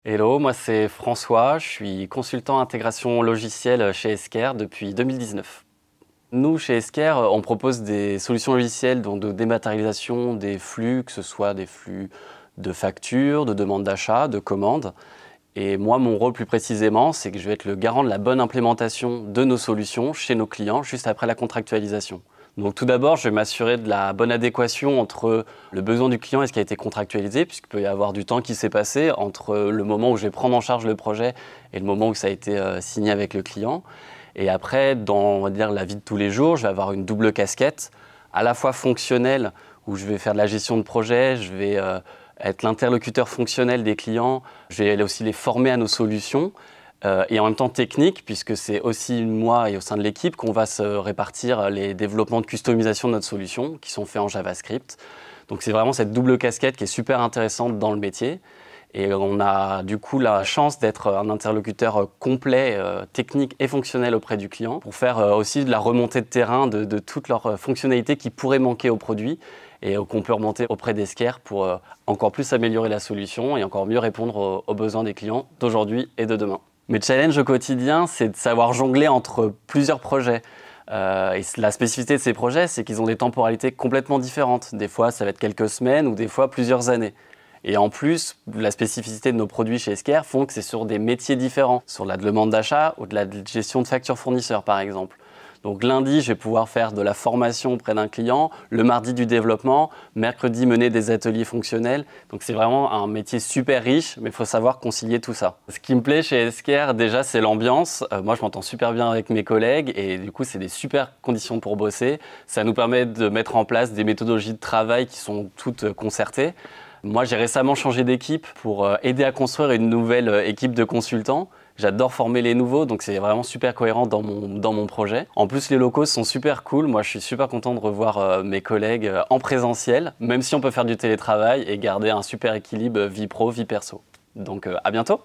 Hello, moi c'est François, je suis consultant intégration logicielle chez Esker depuis 2019. Nous, chez Esker, on propose des solutions logicielles donc de dématérialisation des flux, que ce soit des flux de factures, de demandes d'achat, de commandes. Et moi, mon rôle plus précisément, c'est que je vais être le garant de la bonne implémentation de nos solutions chez nos clients juste après la contractualisation. Donc tout d'abord, je vais m'assurer de la bonne adéquation entre le besoin du client et ce qui a été contractualisé, puisqu'il peut y avoir du temps qui s'est passé entre le moment où je vais prendre en charge le projet et le moment où ça a été signé avec le client. Et après, dans on va dire, la vie de tous les jours, je vais avoir une double casquette, à la fois fonctionnelle, où je vais faire de la gestion de projet, je vais être l'interlocuteur fonctionnel des clients, je vais aussi les former à nos solutions. Et en même temps technique, puisque c'est aussi moi et au sein de l'équipe qu'on va se répartir les développements de customisation de notre solution qui sont faits en JavaScript. Donc c'est vraiment cette double casquette qui est super intéressante dans le métier. Et on a du coup la chance d'être un interlocuteur complet, technique et fonctionnel auprès du client pour faire aussi de la remontée de terrain de toutes leurs fonctionnalités qui pourraient manquer au produit et qu'on peut remonter auprès d'Esker pour encore plus améliorer la solution et encore mieux répondre aux besoins des clients d'aujourd'hui et de demain. Mes challenges au quotidien, c'est de savoir jongler entre plusieurs projets. Et la spécificité de ces projets, c'est qu'ils ont des temporalités complètement différentes. Des fois, ça va être quelques semaines ou des fois plusieurs années. Et en plus, la spécificité de nos produits chez Esker font que c'est sur des métiers différents, sur la demande d'achat ou de la gestion de factures fournisseurs, par exemple. Donc lundi, je vais pouvoir faire de la formation auprès d'un client, le mardi du développement, mercredi mener des ateliers fonctionnels. Donc c'est vraiment un métier super riche, mais il faut savoir concilier tout ça. Ce qui me plaît chez Esker, déjà, c'est l'ambiance. Moi, je m'entends super bien avec mes collègues et du coup, c'est des super conditions pour bosser. Ça nous permet de mettre en place des méthodologies de travail qui sont toutes concertées. Moi, j'ai récemment changé d'équipe pour aider à construire une nouvelle équipe de consultants. J'adore former les nouveaux, donc c'est vraiment super cohérent dans mon projet. En plus, les locaux sont super cool. Moi, je suis super content de revoir mes collègues en présentiel, même si on peut faire du télétravail et garder un super équilibre vie pro, vie perso. Donc, à bientôt!